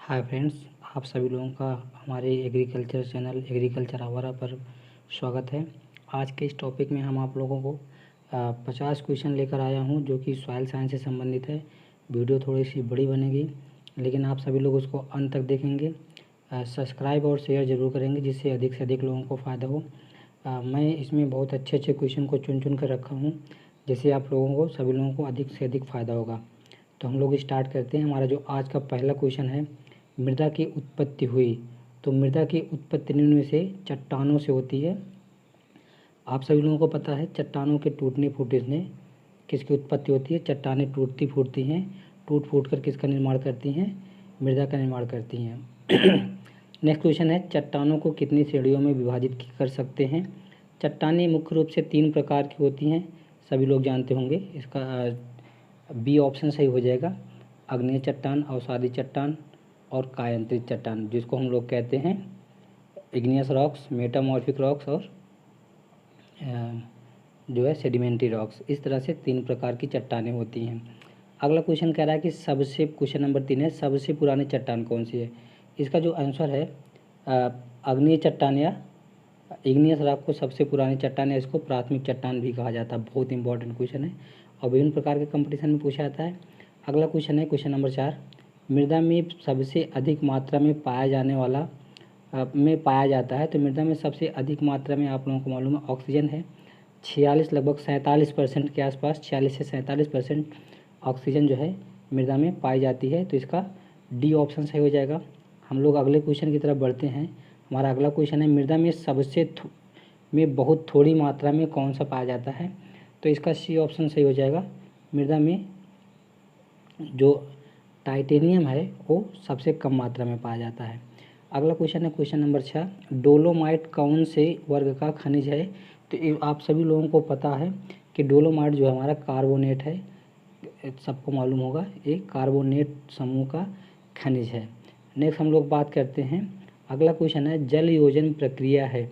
Hi friends, आप सभी लोगों का हमारे एग्रीकल्चर चैनल एग्रीकल्चर आवारा पर स्वागत है। आज के इस टॉपिक में हम आप लोगों को 50 क्वेश्चन लेकर आया हूं जो कि सॉइल साइंस से संबंधित है। वीडियो थोड़ी सी बड़ी बनेगी, लेकिन आप सभी लोग उसको अंत तक देखेंगे। सब्सक्राइब और शेयर ज़रूर करेंगे जिससे अधिक से अधिक लोगों को फ़ायदा हो। मैं इसमें बहुत अच्छे अच्छे क्वेश्चन को चुन कर रखा हूँ, जिससे आप लोगों को सभी लोगों को अधिक से अधिक फ़ायदा होगा। तो हम लोग स्टार्ट करते हैं। हमारा जो आज का पहला क्वेश्चन है, मृदा की उत्पत्ति हुई। तो मृदा की उत्पत्ति निम्न में से चट्टानों से होती है। आप सभी लोगों को पता है चट्टानों के टूटने फूटने से किसकी उत्पत्ति होती है। चट्टानें टूटती फूटती हैं, टूट फूट कर किसका निर्माण करती हैं, मृदा का निर्माण करती हैं। नेक्स्ट क्वेश्चन है, चट्टानों को कितनी श्रेणियों में विभाजित कर सकते हैं। चट्टानें मुख्य रूप से 3 प्रकार की होती हैं, सभी लोग जानते होंगे। इसका बी ऑप्शन सही हो जाएगा। आग्नेय चट्टान, अवसादी चट्टान और कायांतरित चट्टान, जिसको हम लोग कहते हैं इग्नियस रॉक्स, मेटामॉर्फिक रॉक्स और जो है सेडिमेंट्री रॉक्स। इस तरह से 3 प्रकार की चट्टानें होती हैं। अगला क्वेश्चन कह रहा है कि क्वेश्चन नंबर 3 है, सबसे पुरानी चट्टान कौन सी है। इसका जो आंसर है आग्नेय चट्टान या इग्नियस रॉक को सबसे पुरानी चट्टान है, इसको प्राथमिक चट्टान भी कहा जाता है। बहुत इंपॉर्टेंट क्वेश्चन है और विभिन्न प्रकार के कंपटीशन में पूछा जाता है। अगला क्वेश्चन है क्वेश्चन नंबर 4, मृदा में सबसे अधिक मात्रा में पाया जाता है। तो मृदा में सबसे अधिक मात्रा में आप लोगों को मालूम है ऑक्सीजन है। 46 लगभग 47% के आसपास, 46 से 47% ऑक्सीजन जो है मृदा में पाई जाती है। तो इसका डी ऑप्शन सही हो जाएगा। हम लोग अगले क्वेश्चन की तरफ बढ़ते हैं। हमारा अगला क्वेश्चन है, मृदा में बहुत थोड़ी मात्रा में कौन सा पाया जाता है। तो इसका सी ऑप्शन सही हो जाएगा। मृदा में जो टाइटेनियम है वो सबसे कम मात्रा में पाया जाता है। अगला क्वेश्चन है क्वेश्चन नंबर 6, डोलोमाइट कौन से वर्ग का खनिज है। तो आप सभी लोगों को पता है कि डोलोमाइट जो है हमारा कार्बोनेट है, सबको मालूम होगा, एक कार्बोनेट समूह का खनिज है। नेक्स्ट हम लोग बात करते हैं। अगला क्वेश्चन है, जल योजन प्रक्रिया है।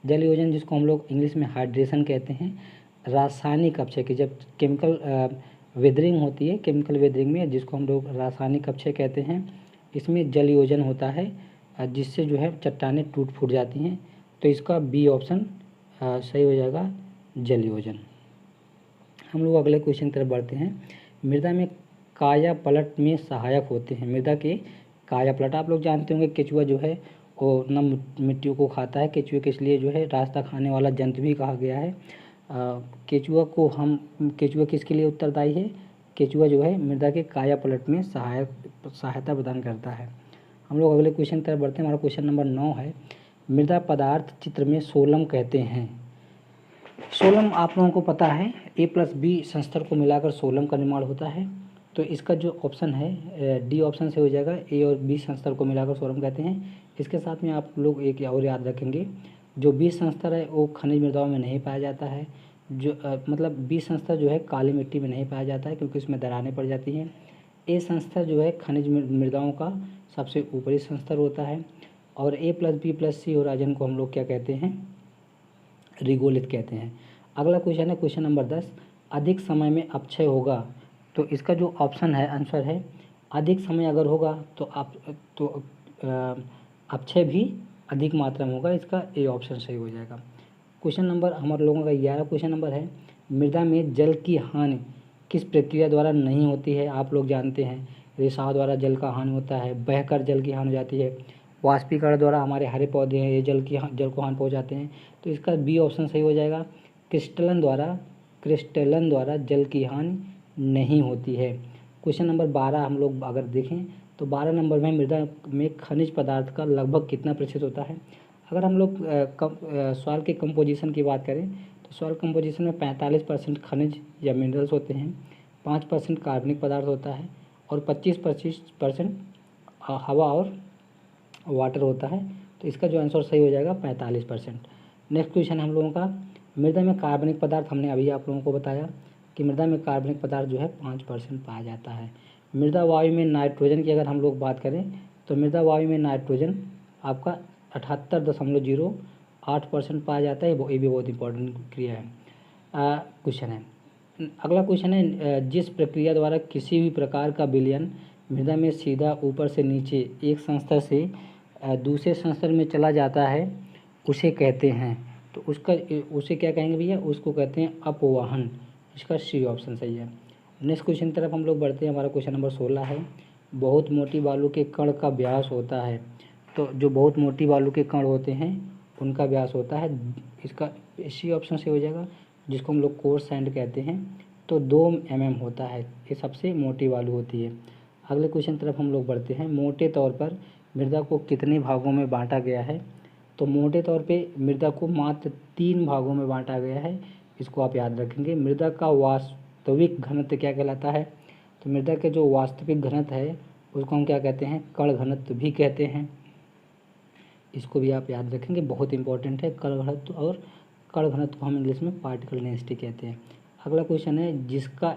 जल योजन जिसको हम लोग इंग्लिश में हाइड्रेशन कहते हैं, रासायनिक अपक्षय की जब केमिकल वेदरिंग होती है, केमिकल वेदरिंग में जिसको हम लोग रासायनिक अपक्षय कहते हैं, इसमें जल योजन होता है जिससे जो है चट्टानें टूट फूट जाती हैं। तो इसका बी ऑप्शन सही हो जाएगा, जल योजन। हम लोग अगले क्वेश्चन की तरफ बढ़ते हैं। मृदा में काया पलट में सहायक होते हैं। मृदा के काया पलट आप लोग जानते होंगे, केचुआ जो है वो न मिट्टियों को खाता है। केचुए के इसलिए जो है रास्ता खाने वाला जंतु भी कहा गया है। केचुआ किसके लिए उत्तरदायी है। केचुआ जो है मृदा के काया पलट में सहायता प्रदान करता है। हम लोग अगले क्वेश्चन की तरफ बढ़ते हैं। हमारा क्वेश्चन नंबर 9 है, मृदा पदार्थ चित्र में सोलम कहते हैं। सोलम आप लोगों को पता है A+B संस्तर को मिलाकर सोलम का निर्माण होता है। तो इसका जो ऑप्शन है डी ऑप्शन से हो जाएगा। ए और बी संस्तर को मिलाकर सोलम कहते हैं। इसके साथ में आप लोग एक और याद रखेंगे, जो बी संस्तर है वो खनिज मृदाओं में नहीं पाया जाता है। जो मतलब बी संस्तर जो है काली मिट्टी में नहीं पाया जाता है क्योंकि उसमें दरारें पड़ जाती हैं। ए संस्तर जो है खनिज मृदाओं का सबसे ऊपरी संस्तर होता है। और A+B+C होराइजन को हम लोग क्या कहते हैं, रिगोलित कहते हैं। अगला क्वेश्चन है क्वेश्चन नंबर 10, अधिक समय में अपक्षय होगा। तो इसका जो ऑप्शन है आंसर है, अधिक समय अगर होगा तो अपक्षय भी अधिक मात्रा में होगा। इसका ए ऑप्शन सही हो जाएगा। क्वेश्चन नंबर हमारे लोगों का 11 क्वेश्चन नंबर है, मृदा में जल की हानि किस प्रक्रिया द्वारा नहीं होती है। आप लोग जानते हैं रिसाव द्वारा जल का हानि होता है, बहकर जल की हानि हो जाती है, वाष्पीकरण द्वारा हमारे हरे पौधे हैं ये जल को हानि पहुँचाते हैं। तो इसका बी ऑप्शन सही हो जाएगा। क्रिस्टलन द्वारा जल की हानि नहीं होती है। क्वेश्चन नंबर 12 हम लोग अगर देखें तो 12 नंबर में मृदा में खनिज पदार्थ का लगभग कितना प्रतिशत होता है। अगर हम लोग सॉइल के कंपोजिशन की बात करें तो सॉइल कंपोजिशन में 45% खनिज या मिनरल्स होते हैं, 5% कार्बनिक पदार्थ होता है और 25% हवा और वाटर होता है। तो इसका जो आंसर सही हो जाएगा 45%। नेक्स्ट क्वेश्चन हम लोगों का, मृदा में कार्बनिक पदार्थ हमने अभी आप लोगों को बताया कि मृदा में कार्बनिक पदार्थ जो है 5% पाया जाता है। मृदा वायु में नाइट्रोजन की अगर हम लोग बात करें तो मृदा वायु में नाइट्रोजन आपका 78.08% पाया जाता है। ये भी बहुत इंपॉर्टेंट क्रिया है क्वेश्चन है। अगला क्वेश्चन है, जिस प्रक्रिया द्वारा किसी भी प्रकार का विलयन मृदा में सीधा ऊपर से नीचे एक संस्तर से दूसरे संस्तर में चला जाता है उसे कहते हैं। तो उसे क्या कहेंगे भैया, उसको कहते हैं अपवाहन। इसका सी ऑप्शन सही है। नेक्स्ट क्वेश्चन तरफ हम लोग बढ़ते हैं। हमारा क्वेश्चन नंबर 16 है, बहुत मोटी बालू के कण का व्यास होता है। तो जो बहुत मोटी बालू के कण होते हैं उनका व्यास होता है, इसका सी ऑप्शन से हो जाएगा, जिसको हम लोग कोर्स सैंड कहते हैं। तो 2 mm होता है, ये सबसे मोटी बालू होती है। अगले क्वेश्चन तरफ हम लोग बढ़ते हैं। मोटे तौर पर मृदा को कितने भागों में बांटा गया है? तो मोटे तौर पे मृदा को मात्र 3 भागों में बांटा गया है, इसको आप याद रखेंगे। मृदा का वास्तविक घनत्व क्या कहलाता है? तो मृदा के जो वास्तविक घनत्व है उसको हम क्या कहते हैं? कण घनत्व भी कहते हैं। इसको भी आप याद रखेंगे, बहुत इंपॉर्टेंट है। कण घनत्व और कण घनत्व को हम इंग्लिश में पार्टिकल डेंसिटी कहते हैं। अगला क्वेश्चन है, जिसका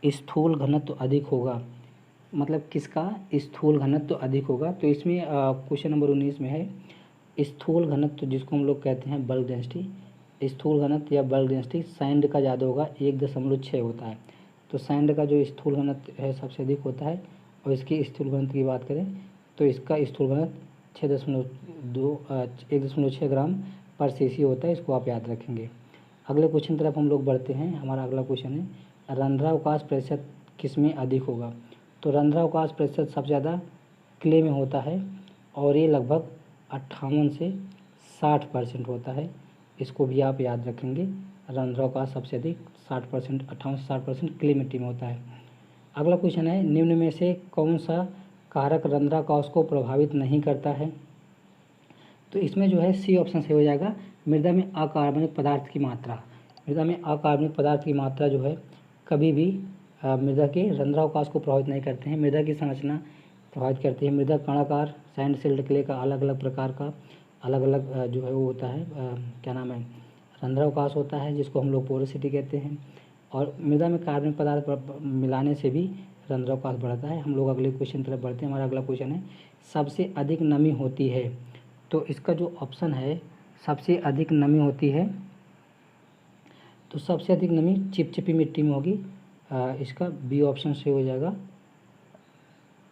स्थूल घनत्व अधिक होगा, मतलब किसका स्थूल घनत्व अधिक होगा? तो इसमें क्वेश्चन नंबर 19 में है स्थूल घनत्व, जिसको हम लोग कहते हैं बल्क डेंसिटी। स्थूल घनत्व या बल्क डेंसिटी सैंड का ज़्यादा होगा, 1.6 होता है। तो सैंड का जो स्थूल घनत्व है सबसे अधिक होता है। और इसकी स्थूल घनत्व की बात करें तो इसका स्थूल घनत्व 1.6 ग्राम पर सीसी होता है, इसको आप याद रखेंगे। अगले क्वेश्चन तरफ हम लोग बढ़ते हैं। हमारा अगला क्वेश्चन है, रंध्रावकाश प्रतिशत किसमें अधिक होगा? तो रंध्रावकाश प्रतिशत सबसे ज़्यादा क्ले में होता है और ये लगभग 58 से 60% होता है, इसको भी आप याद रखेंगे। रंध्रावकाश सबसे अधिक 60%, 58 से 60% क्ले मिट्टी में होता है। अगला क्वेश्चन है, निम्न में से कौन सा कारक रंध्रावकाश को प्रभावित नहीं करता है? तो इसमें जो है सी ऑप्शन से हो जाएगा, मृदा में अकार्बनिक पदार्थ की मात्रा। मृदा में अकार्बनिक पदार्थ की मात्रा जो है कभी भी मृदा के रंध्रावकाश को प्रभावित नहीं करते हैं, मृदा की संरचना प्रभावित करती है। मृदा कणाकार सैंड सिल्ट क्ले का अलग अलग प्रकार का अलग अलग जो है वो होता है, क्या नाम है, रंध्रावकाश होता है, जिसको हम लोग पोरोसिटी कहते हैं। और मृदा में कार्बनिक पदार्थ मिलाने से भी रंध्रावकाश बढ़ता है। हम लोग अगले क्वेश्चन तरफ बढ़ते हैं। हमारा अगला क्वेश्चन है, सबसे अधिक नमी होती है। तो इसका जो ऑप्शन है सबसे अधिक नमी होती है, तो सबसे अधिक नमी चिपचिपी मिट्टी में होगी, इसका बी ऑप्शन से हो जाएगा,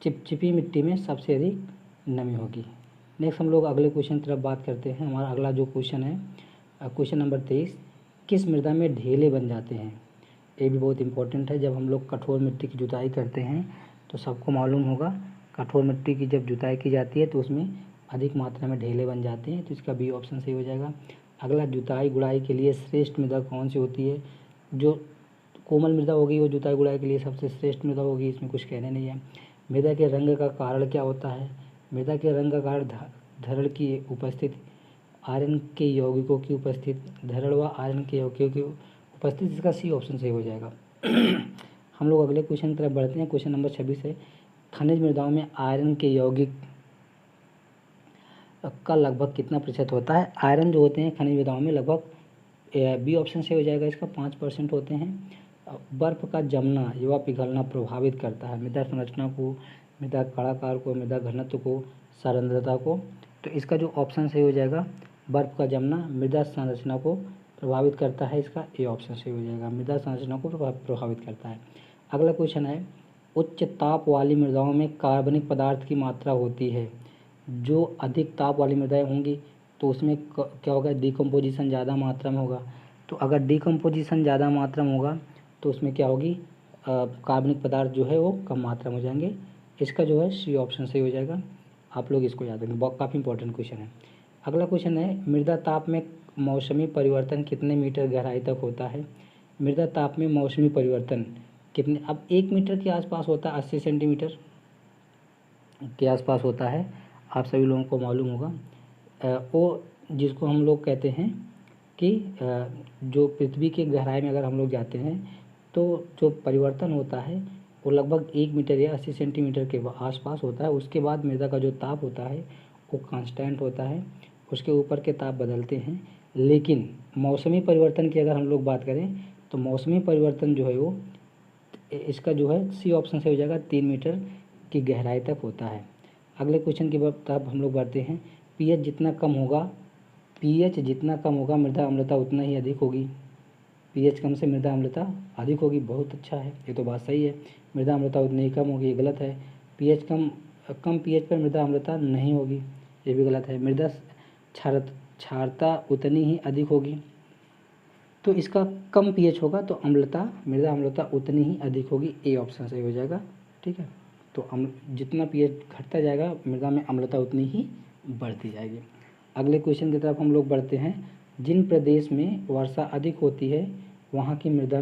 चिपचिपी मिट्टी में सबसे अधिक नमी होगी। नेक्स्ट हम लोग अगले क्वेश्चन तरफ बात करते हैं। हमारा अगला जो क्वेश्चन है क्वेश्चन नंबर 23, किस मृदा में ढेले बन जाते हैं? ये भी बहुत इंपॉर्टेंट है। जब हम लोग कठोर मिट्टी की जुताई करते हैं तो सबको मालूम होगा, कठोर मिट्टी की जब जुताई की जाती है तो उसमें अधिक मात्रा में ढेले बन जाते हैं, तो इसका बी ऑप्शन सही हो जाएगा। अगला, जुताई गुड़ाई के लिए श्रेष्ठ मृदा कौन सी होती है? जो कोमल मृदा होगी वो जुताई गुड़ाई के लिए सबसे श्रेष्ठ मृदा होगी, इसमें कुछ कहने नहीं है। मृदा के रंग का कारण क्या होता है? मृदा के रंग का कारण धरल की उपस्थिति, आयरन के यौगिकों की उपस्थिति, धरल व आयरन के यौगिकों की उपस्थिति, इसका सी ऑप्शन सही हो जाएगा। हम लोग अगले क्वेश्चन तरफ बढ़ते हैं। क्वेश्चन नंबर 26 है, खनिज मृदाओं में आयरन के यौगिक का लगभग कितना प्रतिशत होता है? आयरन जो होते हैं खनिज मृदाओं में लगभग, बी ऑप्शन से हो जाएगा, इसका 5% होते हैं। बर्फ का जमना या पिघलना प्रभावित करता है मृदा संरचना को, मृदा कड़ाकार को, मृदा घनत्व को, सारंद्रता को। तो इसका जो ऑप्शन सही हो जाएगा, बर्फ का जमना मृदा संरचना को प्रभावित करता है, इसका ए ऑप्शन सही हो जाएगा, मृदा संरचना को प्रभावित करता है। अगला क्वेश्चन है, उच्च ताप वाली मृदाओं में कार्बनिक पदार्थ की मात्रा होती है। जो अधिक ताप वाली मृदाएं होंगी तो उसमें क्या होगा, डिकम्पोजिशन ज़्यादा मात्रा में होगा। तो अगर डिकम्पोजिशन ज़्यादा मात्रा में होगा तो उसमें क्या होगी, कार्बनिक पदार्थ जो है वो कम मात्रा में हो जाएंगे। इसका जो है सी ऑप्शन सही हो जाएगा, आप लोग इसको याद रखें, काफ़ी इंपॉर्टेंट क्वेश्चन है। अगला क्वेश्चन है, मृदा ताप में मौसमी परिवर्तन कितने मीटर गहराई तक होता है? मृदा ताप में मौसमी परिवर्तन कितने, अब 1 मीटर के आसपास होता है, 80 सेंटीमीटर के आसपास होता है, आप सभी लोगों को मालूम होगा। वो जिसको हम लोग कहते हैं कि जो पृथ्वी के गहराई में अगर हम लोग जाते हैं तो जो परिवर्तन होता है वो लगभग 1 मीटर या 80 सेंटीमीटर के आसपास होता है। उसके बाद मृदा का जो ताप होता है वो कांस्टेंट होता है, उसके ऊपर के ताप बदलते हैं। लेकिन मौसमी परिवर्तन की अगर हम लोग बात करें तो मौसमी परिवर्तन जो है वो, इसका जो है सी ऑप्शन से हो जाएगा, 3 मीटर की गहराई तक होता है। अगले क्वेश्चन की तरफ हम लोग बढ़ते हैं। पीएच जितना कम होगा मृदा अम्लता उतना ही अधिक होगी। पीएच कम से मृदा अम्लता अधिक होगी, बहुत अच्छा है, ये तो बात सही है। मृदा अम्लता उतनी ही कम होगी, ये गलत है। पीएच कम पीएच पर मृदा अम्लता नहीं होगी, ये भी गलत है। मृदा क्षारता उतनी ही अधिक होगी, तो इसका कम पीएच होगा तो मृदा अम्लता उतनी ही अधिक होगी, ए ऑप्शन सही हो जाएगा। ठीक है, तो जितना पीएच घटता जाएगा मृदा में अम्लता उतनी ही बढ़ती जाएगी। अगले क्वेश्चन की तरफ हम लोग बढ़ते हैं। जिन प्रदेश में वर्षा अधिक होती है वहाँ की मृदा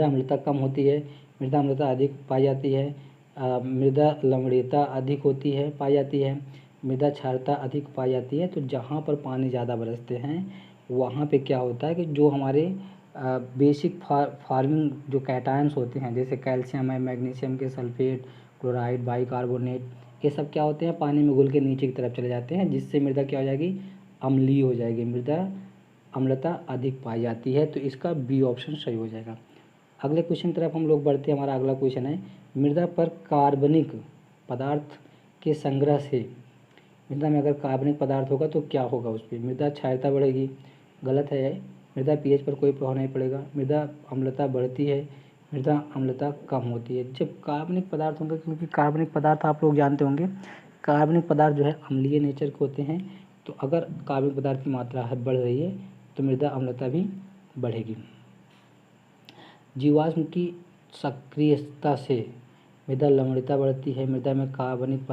अम्लता कम होती है, मृदा अम्लता अधिक पाई जाती है, मृदा लवणीयता अधिक होती है पाई जाती है, मृदा क्षारता अधिक पाई जाती है। तो जहाँ पर पानी ज़्यादा बरसते हैं वहाँ पे क्या होता है कि जो हमारे बेसिक फार्मिंग जो कैटायंस होते हैं, जैसे कैल्शियम है, मैग्नीशियम के सल्फेट, क्लोराइड, बाइकार्बोनेट, ये सब क्या होते हैं, पानी में घुल के नीचे की तरफ चले जाते हैं, जिससे मृदा क्या हो जाएगी, अम्लीय हो जाएगी, मृदा अम्लता अधिक पाई जाती है। तो इसका बी ऑप्शन सही हो जाएगा। अगले क्वेश्चन की तरफ हम लोग बढ़ते हैं। हमारा अगला क्वेश्चन है, मृदा पर कार्बनिक पदार्थ के संग्रह से, मृदा में अगर कार्बनिक पदार्थ होगा तो क्या होगा, उस पर मृदा क्षारता बढ़ेगी, गलत है। मृदा पीएच पर कोई प्रभाव नहीं पड़ेगा, मृदा अम्लता बढ़ती है, मृदा अम्लता कम होती है जब कार्बनिक पदार्थ होंगे, क्योंकि कार्बनिक पदार्थ आप लोग जानते होंगे, कार्बनिक पदार्थ जो है अम्लीय नेचर के होते हैं। तो अगर कार्बनिक पदार्थ की मात्रा बढ़ रही है तो मृदा अम्लता भी बढ़ेगी। जीवाश्म की सक्रियता से मृदा लवणीयता बढ़ती है, मृदा में कार्बनिक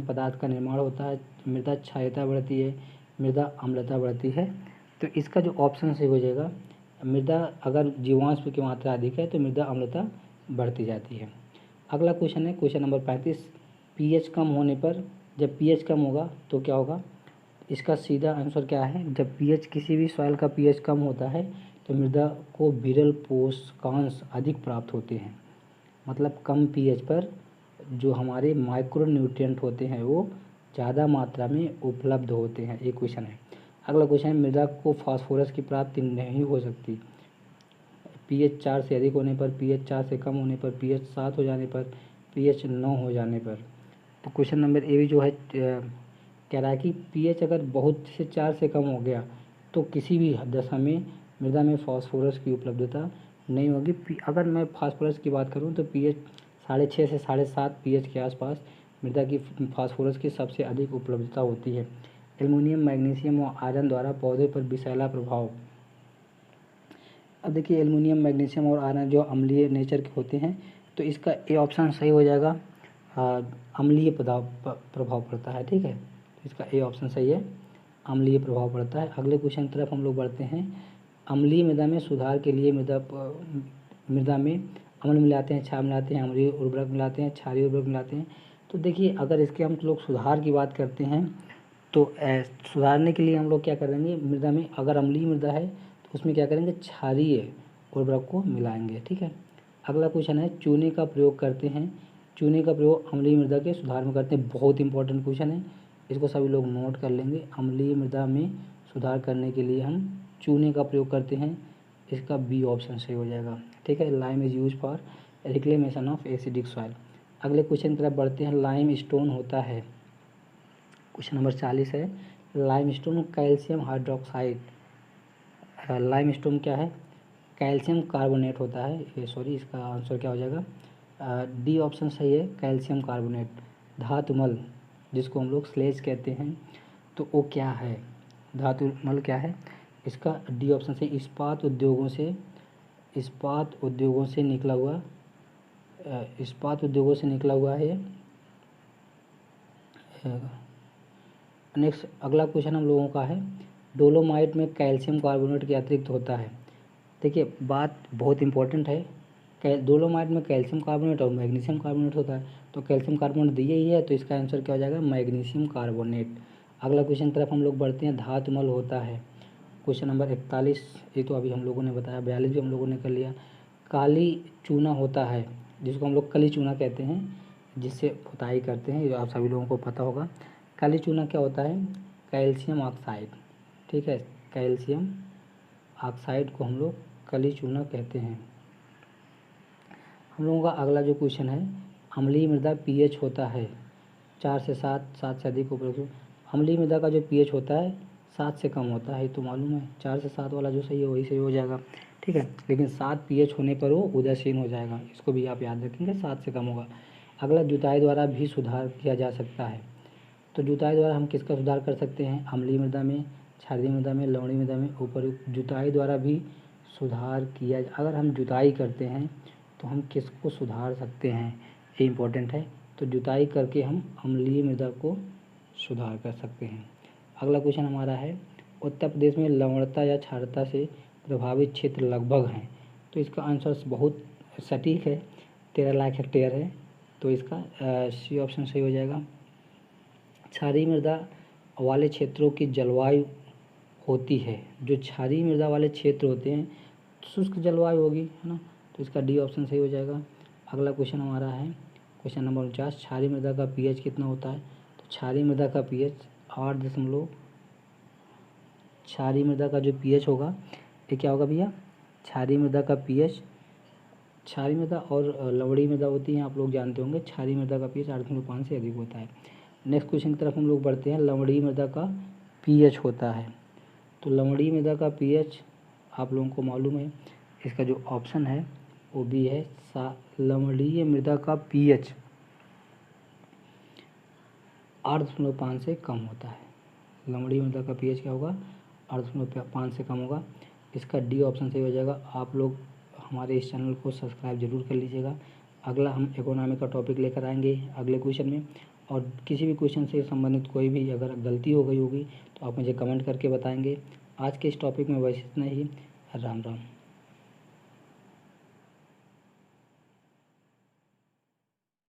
पदार्थ का निर्माण होता है, मृदा क्षारीयता बढ़ती है, मृदा अम्लता बढ़ती है। तो इसका जो ऑप्शन सही हो जाएगा, मृदा अगर जीवाश्म की मात्रा अधिक है तो मृदा अम्लता बढ़ती जाती है। अगला क्वेश्चन है क्वेश्चन नंबर 35, पीएच कम होने पर, जब पीएच कम होगा तो क्या होगा, इसका सीधा आंसर क्या है, जब पीएच किसी भी सॉइल का पीएच कम होता है तो मृदा को विरल पोषकांश अधिक प्राप्त होते हैं। मतलब कम पीएच पर जो हमारे माइक्रो न्यूट्रिएंट होते हैं वो ज़्यादा मात्रा में उपलब्ध होते हैं, एक क्वेश्चन है। अगला क्वेश्चन है, मृदा को फास्फोरस की प्राप्ति नहीं हो सकती, पीएच 4 से अधिक होने पर, पीएच 4 से कम होने पर, पीएच 7 हो जाने पर, पीएच 9 हो जाने पर। तो क्वेश्चन नंबर ए भी जो है कह रहा है कि पीएच अगर बहुत से 4 से कम हो गया तो किसी भी दशा में मृदा में फास्फोरस की उपलब्धता नहीं होगी। अगर मैं फास्फोरस की बात करूं तो पीएच 6.5 से 7.5 पीएच के आसपास मृदा की फास्फोरस की सबसे अधिक उपलब्धता होती है। एल्युमिनियम, मैग्नीशियम और आयरन द्वारा पौधे पर विषैला प्रभाव। अब देखिए, एल्युमिनियम, मैग्नीशियम और आयरन जो अम्लीय नेचर के होते हैं, तो इसका ए ऑप्शन सही हो जाएगा, अम्लीय प्रभाव पड़ता है। ठीक है, इसका ए ऑप्शन सही है, अम्लीय प्रभाव पड़ता है। अगले क्वेश्चन की तरफ हम लोग बढ़ते हैं। अम्लीय मृदा में सुधार के लिए मृदा में अम्ल मिलाते हैं, क्षार मिलाते हैं, अम्लीय उर्वरक मिलाते हैं, क्षारीय उर्वरक मिलाते हैं। तो देखिए, अगर इसके हम लोग सुधार की बात करते हैं तो सुधारने के लिए हम लोग क्या करेंगे, मृदा में अगर अम्लीय मृदा है तो उसमें क्या करेंगे, क्षारीय उर्वरक को मिलाएंगे। ठीक है, अगला क्वेश्चन है, चूने का प्रयोग करते हैं, चूने का प्रयोग अम्लीय मृदा के सुधार में करते हैं। बहुत इंपॉर्टेंट क्वेश्चन है, इसको सभी लोग नोट कर लेंगे। अम्लीय मृदा में सुधार करने के लिए हम चूने का प्रयोग करते हैं, इसका बी ऑप्शन सही हो जाएगा। ठीक है, lime is use for reclamation of acidic soil. अगले क्वेश्चन की तरफ बढ़ते हैं। लाइम स्टोन होता है, क्वेश्चन नंबर 40 है, lime stone calcium hydroxide. Lime stone क्या है, कैल्शियम कार्बोनेट होता है, इसका आंसर क्या हो जाएगा, डी ऑप्शन सही है, कैल्शियम कार्बोनेट। धातुमल जिसको हम लोग स्लेज कहते हैं, तो वो क्या है, धातुमल क्या है, इसका डी ऑप्शन से, इस्पात उद्योगों से निकला हुआ है। नेक्स्ट अगला क्वेश्चन हम लोगों का है, डोलोमाइट में कैल्शियम कार्बोनेट के अतिरिक्त होता है। देखिए, बात बहुत इंपॉर्टेंट है, डोलोमाइट में कैल्शियम कार्बोनेट और मैग्नीशियम कार्बोनेट होता है, तो कैल्शियम कार्बोनेट दिए ही है, तो इसका आंसर क्या हो जाएगा, मैग्नीशियम कार्बोनेट। अगला क्वेश्चन की तरफ हम लोग बढ़ते हैं। धातुमल होता है, क्वेश्चन नंबर 41, ये तो अभी हम लोगों ने बताया, 42 भी हम लोगों ने कर लिया। काली चूना होता है, जिसको हम लोग कली चूना कहते हैं, जिससे पुताई करते हैं, ये आप सभी लोगों को पता होगा। काली चूना क्या होता है, कैल्शियम ऑक्साइड। ठीक है, कैल्शियम ऑक्साइड को हम लोग कली चूना कहते हैं। हम लोगों का अगला जो क्वेश्चन है, अम्लीय मृदा पीएच होता है 4 से 7, 7 से अधिक उपयोग। अम्लीय मृदा का जो पीएच होता है 7 से कम होता है, तो मालूम है 4 से 7 वाला जो सही है वही सही हो जाएगा, ठीक है। लेकिन 7 pH होने पर वो उदासीन हो जाएगा, इसको भी आप याद रखेंगे, 7 से कम होगा। अगला जुताई द्वारा भी सुधार किया जा सकता है। तो जुताई द्वारा हम किसका सुधार कर सकते हैं? अम्लीय मृदा में, क्षारीय मृदा में, लवणीय मृदा में। उपर्युक्त जुताई द्वारा भी सुधार किया, अगर हम जुताई करते हैं तो हम किसको सुधार सकते हैं, ये इम्पोर्टेंट है। तो जुताई करके हम अम्लीय मृदा को सुधार कर सकते हैं। अगला क्वेश्चन हमारा है, उत्तर प्रदेश में लवणता या क्षारता से प्रभावित क्षेत्र लगभग हैं। तो इसका आंसर बहुत सटीक है, 13 लाख हेक्टेयर है, तो इसका सी ऑप्शन सही हो जाएगा। क्षारीय मृदा वाले क्षेत्रों की जलवायु होती है, जो क्षारीय मृदा वाले क्षेत्र होते हैं शुष्क जलवायु होगी, है ना, तो इसका डी ऑप्शन सही हो जाएगा। अगला क्वेश्चन हमारा है क्वेश्चन नंबर 49, क्षारीय मृदा का पीएच कितना होता है? तो क्षारीय मृदा का पीएच 8 क्षारीय मृदा का जो पीएच होगा ये क्या होगा भैया? क्षारीय मृदा का पीएच, क्षारीय मृदा और लवणीय मृदा होती हैं, आप लोग जानते होंगे। क्षारीय मृदा का पीएच 8.5 से अधिक होता है। नेक्स्ट क्वेश्चन की तरफ हम लोग बढ़ते हैं। लवणीय मृदा का पीएच होता है, तो लवणीय मृदा का पीएच आप लोगों को मालूम है, इसका जो ऑप्शन है वो भी है लवणीय मृदा का पीएच 8.5 से कम होता है। लवणीय मृदा का पीएच क्या होगा? 8.5 से कम होगा, इसका डी ऑप्शन सही हो जाएगा। आप लोग हमारे इस चैनल को सब्सक्राइब जरूर कर लीजिएगा। अगला हम इकोनॉमी का टॉपिक लेकर आएंगे अगले क्वेश्चन में, और किसी भी क्वेश्चन से संबंधित कोई भी अगर गलती हो गई होगी तो आप मुझे कमेंट करके बताएंगे। आज के इस टॉपिक में बस इतना ही। राम राम।